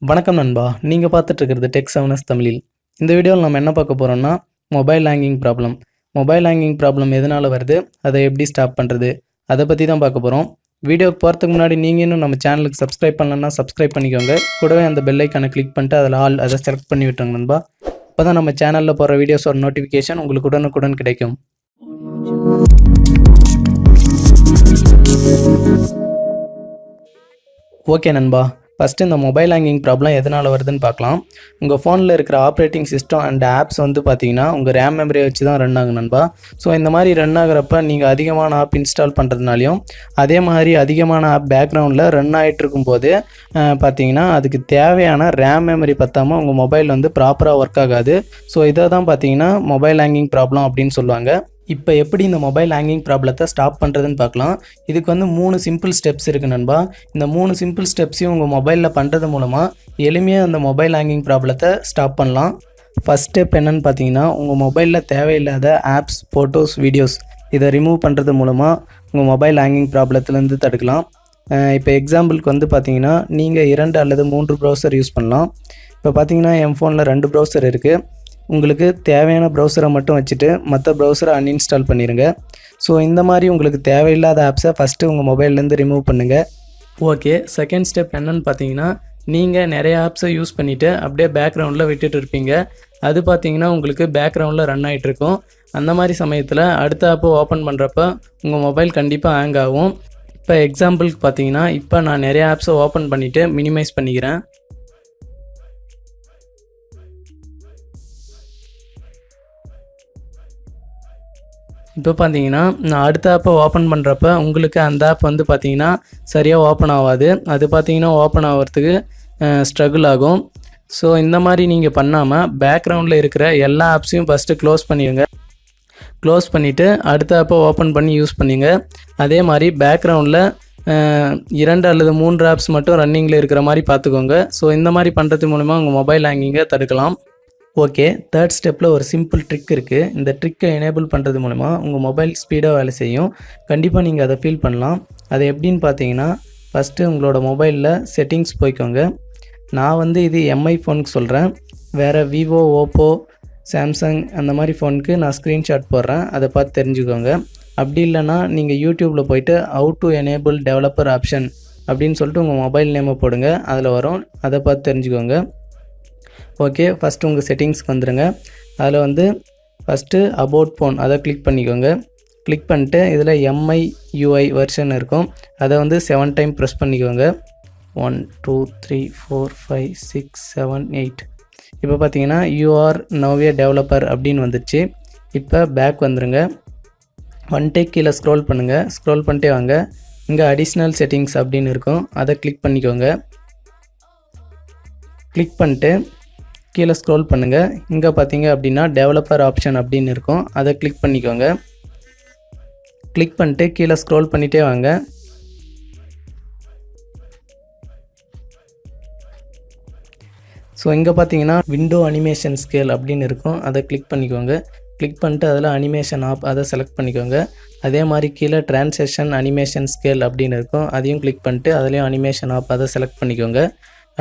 வணக்கம் நண்பா, நீங்கள் பார்த்துட்டு இருக்கிறது டெக் செவனஸ் தமிழில். இந்த வீடியோவில் நம்ம என்ன பார்க்க போகிறோம்னா mobile hanging problem. Mobile hanging problem எதனால் வருது, அதை எப்படி ஸ்டாப் பண்ணுறது, அதை பற்றி தான் பார்க்க போகிறோம். வீடியோக்கு போகிறதுக்கு முன்னாடி நீங்கள் இன்னும் நம்ம சேனலுக்கு சப்ஸ்கிரைப் பண்ணலன்னா சப்ஸ்கிரைப் பண்ணிக்கோங்க. கூடவே அந்த பெல் ஐக்கானை கிளிக் பண்ணிட்டு அதில் ஆல் அதை செலக்ட் பண்ணி விட்டுருங்க நண்பா. அப்போ தான் நம்ம சேனலில் போகிற வீடியோஸோட நோட்டிஃபிகேஷன் உங்களுக்கு உடனுக்குடன் கிடைக்கும். ஓகே நண்பா, ஃபஸ்ட்டு இந்த மொபைல் ஹேங்கிங் ப்ராப்ளம் எதனால் வருதுன்னு பார்க்கலாம். உங்கள் ஃபோனில் இருக்கிற ஆப்ரேட்டிங் சிஸ்டம் அண்ட் ஆப்ஸ் பார்த்தீங்கன்னா உங்கள் ரேம் மெமரியை வச்சு தான் ரன் ஆகும் நண்பா. ஸோ இந்த மாதிரி ரன் ஆகிறப்ப நீங்கள் அதிகமான ஆப் இன்ஸ்டால் பண்ணுறதுனாலையும் அதே மாதிரி அதிகமான ஆப் பேக்ரவுண்டில் ரன் ஆகிட்டு இருக்கும்போது பார்த்தீங்கன்னா அதுக்கு தேவையான ரேம் மெமரி பற்றாமல் உங்கள் மொபைல் ப்ராப்பராக ஒர்க் ஆகாது. ஸோ இதை தான் பார்த்தீங்கன்னா மொபைல் ஹேங்கிங் ப்ராப்ளம் அப்படின்னு சொல்லுவாங்க. இப்போ எப்படி இந்த மொபைல் ஹேங்கிங் ப்ராப்ளத்தை ஸ்டாப் பண்ணுறதுன்னு பார்க்கலாம். இதுக்கு 3 சிம்பிள் ஸ்டெப்ஸ் இருக்குது நண்பா. இந்த 3 சிம்பிள் ஸ்டெப்ஸையும் உங்கள் மொபைலில் பண்ணுறது மூலமாக எளிமையாக அந்த மொபைல் ஹேங்கிங் ப்ராப்ளத்தை ஸ்டாப் பண்ணலாம். ஃபஸ்ட் ஸ்டெப் என்னென்னு பார்த்தீங்கன்னா, உங்கள் மொபைலில் தேவையில்லாத ஆப்ஸ், ஃபோட்டோஸ், வீடியோஸ் இதை ரிமூவ் பண்ணுறது மூலமாக உங்கள் மொபைல் ஹேங்கிங் ப்ராப்ளத்துலேருந்து தடுக்கலாம். இப்போ எக்ஸாம்பிளுக்கு பார்த்தீங்கன்னா நீங்கள் 2 அல்லது 3 ப்ரௌசர் யூஸ் பண்ணலாம். இப்போ பார்த்தீங்கன்னா என் ஃபோனில் 2 ப்ரௌசர் இருக்குது. உங்களுக்கு தேவையான ப்ரௌசரை மட்டும் வச்சுட்டு மற்ற ப்ரௌசரை அன்இன்ஸ்டால் பண்ணிடுங்க. ஸோ இந்த மாதிரி உங்களுக்கு தேவையில்லாத ஆப்ஸை ஃபஸ்ட்டு உங்கள் மொபைல்லேருந்து ரிமூவ் பண்ணுங்கள். ஓகே, செகண்ட் ஸ்டெப் என்னென்னு பார்த்தீங்கன்னா, நீங்கள் நிறைய ஆப்ஸை யூஸ் பண்ணிவிட்டு அப்படியே பேக்ரவுண்டில் விட்டுட்டு இருப்பீங்க. அது பார்த்தீங்கன்னா உங்களுக்கு பேக்ரவுண்டில் ரன் ஆகிட்ருக்கும். அந்த மாதிரி சமயத்தில் அடுத்த ஆப்பை ஓப்பன் பண்ணுறப்ப உங்கள் மொபைல் கண்டிப்பாக ஹேங் ஆகும். இப்போ எக்ஸாம்பிளுக்கு பார்த்தீங்கன்னா, இப்போ நான் நிறைய ஆப்ஸை ஓப்பன் பண்ணிவிட்டு மினிமைஸ் பண்ணிக்கிறேன். இப்போ பார்த்தீங்கன்னா நான் அடுத்த ஆப்பை ஓப்பன் பண்ணுறப்ப உங்களுக்கு அந்த ஆப் பார்த்தீங்கன்னா சரியாக ஓப்பன் ஆகாது. அது பார்த்தீங்கன்னா ஓப்பன் ஆகிறதுக்கு ஸ்ட்ரகிள் ஆகும். ஸோ இந்த மாதிரி நீங்கள் பண்ணாமல் பேக்ரவுண்டில் இருக்கிற எல்லா ஆப்ஸையும் ஃபஸ்ட்டு க்ளோஸ் பண்ணிடுங்க. க்ளோஸ் பண்ணிவிட்டு அடுத்த ஆப்பை ஓப்பன் பண்ணி யூஸ் பண்ணிங்க. அதே மாதிரி பேக்ரவுண்டில் 2 அல்லது 3 ஆப்ஸ் மட்டும் ரன்னிங்கில் இருக்கிற மாதிரி பார்த்துக்கோங்க. ஸோ இந்த மாதிரி பண்ணுறது மூலமாக உங்கள் மொபைல் ஹேங்கிங்கை தடுக்கலாம். ஓகே, தேர்ட் ஸ்டெப்பில் ஒரு சிம்பிள் ட்ரிக் இருக்குது. இந்த ட்ரிக்கை எனேபிள் பண்ணுறது மூலமா உங்கள் மொபைல் ஸ்பீடாக வேலை செய்யும். கண்டிப்பாக நீங்கள் அதை ஃபீல் பண்ணலாம். அது எப்படின்னு பார்த்தீங்கன்னா, ஃபஸ்ட்டு உங்களோட மொபைலில் செட்டிங்ஸ் போய்க்கோங்க. நான் இது எம்ஐ ஃபோனுக்கு சொல்கிறேன். வேறு விவோ, ஓப்போ, சாம்சங் அந்த மாதிரி ஃபோனுக்கு நான் ஸ்க்ரீன்ஷாட் போடுறேன். அதை பார்த்து தெரிஞ்சுக்கோங்க. அப்படி இல்லைன்னா நீங்கள் யூடியூப்பில் போய்ட்டு how to enable developer option அப்படின்னு சொல்லிட்டு உங்கள் மொபைல் நேமை போடுங்க. அதில் வரும், அதை பார்த்து தெரிஞ்சுக்கோங்க. ஓகே, ஃபஸ்ட்டு உங்கள் செட்டிங்ஸ்க்கு வந்துடுங்க. அதில் ஃபஸ்ட்டு அபவுட் ஃபோன் அதை கிளிக் பண்ணிக்கோங்க. கிளிக் பண்ணிட்டு இதில் எம்ஐ யூஐ வெர்ஷன் இருக்கும். அதை 7 டைம் ப்ரெஸ் பண்ணிக்கோங்க. 1 2 3 4 5 6 7 8. இப்போ பார்த்தீங்கன்னா யூஆர் நவ் ஏ டெவலப்பர் அப்படின்னு வந்துடுச்சு. இப்போ பேக் வந்துடுங்க. வந்துட்டு கீழே ஸ்க்ரோல் பண்ணுங்கள். ஸ்க்ரோல் பண்ணிட்டே வாங்க. இங்கே அடிஷ்னல் செட்டிங்ஸ் அப்படின்னு இருக்கும். அதை கிளிக் பண்ணிக்கோங்க. கிளிக் பண்ணிட்டு கீழே ஸ்க்ரோல் பண்ணுங்கள். இங்கே பார்த்தீங்க அப்படின்னா டெவலப்பர் ஆப்ஷன் அப்படின்னு இருக்கும். அதை கிளிக் பண்ணிக்கோங்க. கிளிக் பண்ணிட்டு கீழே ஸ்க்ரோல் பண்ணிகிட்டே வாங்க. ஸோ இங்கே பார்த்தீங்கன்னா விண்டோ அனிமேஷன் ஸ்கேல் அப்படின்னு இருக்கும். அதை கிளிக் பண்ணிக்கோங்க. கிளிக் பண்ணிட்டு அதில் அனிமேஷன் ஆப் அதை செலக்ட் பண்ணிக்கோங்க. அதே மாதிரி கீழே ட்ரான்சேக்ஷன் அனிமேஷன் ஸ்கேல் அப்படின்னு இருக்கும். அதையும் கிளிக் பண்ணிட்டு அதுலேயும் அனிமேஷன் ஆப் அதை செலக்ட் பண்ணிக்கோங்க.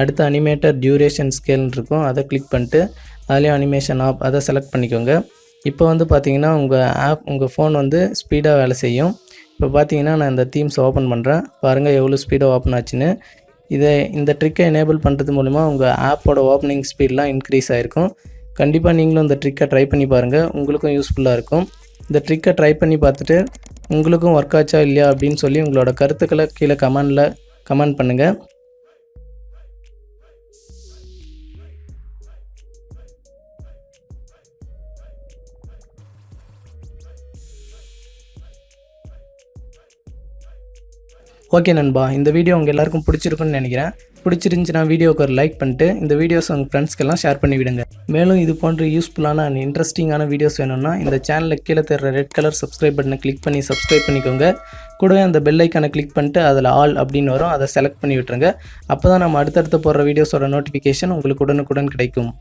அடுத்து அனிமேட்டர் டியூரேஷன் ஸ்கேல்னு இருக்கும். அதை கிளிக் பண்ணிட்டு அதுலேயும் அனிமேஷன் ஆப் அதை செலக்ட் பண்ணிக்கோங்க. இப்போ பார்த்தீங்கன்னா உங்கள் ஃபோன் ஸ்பீடாக வேலை செய்யும். இப்போ பார்த்தீங்கன்னா நான் இந்த தீம்ஸ் ஓப்பன் பண்ணுறேன். பாருங்கள் எவ்வளோ ஸ்பீடாக ஓப்பன் ஆச்சுன்னு. இந்த ட்ரிக்கை எனேபிள் பண்ணுறது மூலிமா உங்கள் ஆப்போட ஓப்பனிங் ஸ்பீட்லாம் இன்க்ரீஸ் ஆகிருக்கும். கண்டிப்பாக நீங்களும் இந்த ட்ரிக்கை ட்ரை பண்ணி பாருங்கள். உங்களுக்கும் யூஸ்ஃபுல்லாக இருக்கும். இந்த ட்ரிக்கை ட்ரை பண்ணி பார்த்துட்டு உங்களுக்கும் ஒர்க் ஆச்சா இல்லையா அப்படின்னு சொல்லி உங்களோட கருத்துக்களை கீழே கமெண்ட் பண்ணுங்கள். ஓகே நண்பா, இந்த வீடியோ உங்கள் எல்லாருக்கும் பிடிச்சிருக்குன்னு நினைக்கிறேன். பிடிச்சிருந்துச்சுன்னா வீடியோக்கு ஒரு லைக் பண்ணிட்டு இந்த வீடியோஸ் உங்கள் ஃப்ரெண்ட்ஸ்க்கெல்லாம் ஷேர் பண்ணி விடுங்க. மேலும் இது போன்ற யூஸ்ஃபுல்லான அண்ட் இன்ட்ரெஸ்டிங்கான வீடியோஸ் வேணும்னா இந்த சேனலுக்கு கீழே தர ரெட் கலர் சப்ஸ்கிரைப் பட்டனை கிளிக் பண்ணி சப்ஸ்கிரைப் பண்ணிக்கோங்க. கூடவே அந்த பெல் ஐக்கானை கிளிக் பண்ணிட்டு அதில் ஆல் அப்படின்னு வரும். அதை செலக்ட் பண்ணி விட்டுருங்க. அப்போ தான் நம்ம அடுத்தடுத்து போடுற வீடியோஸோட நோட்டிஃபிகேஷன் உங்களுக்கு உடனுக்குடன் கிடைக்கும்.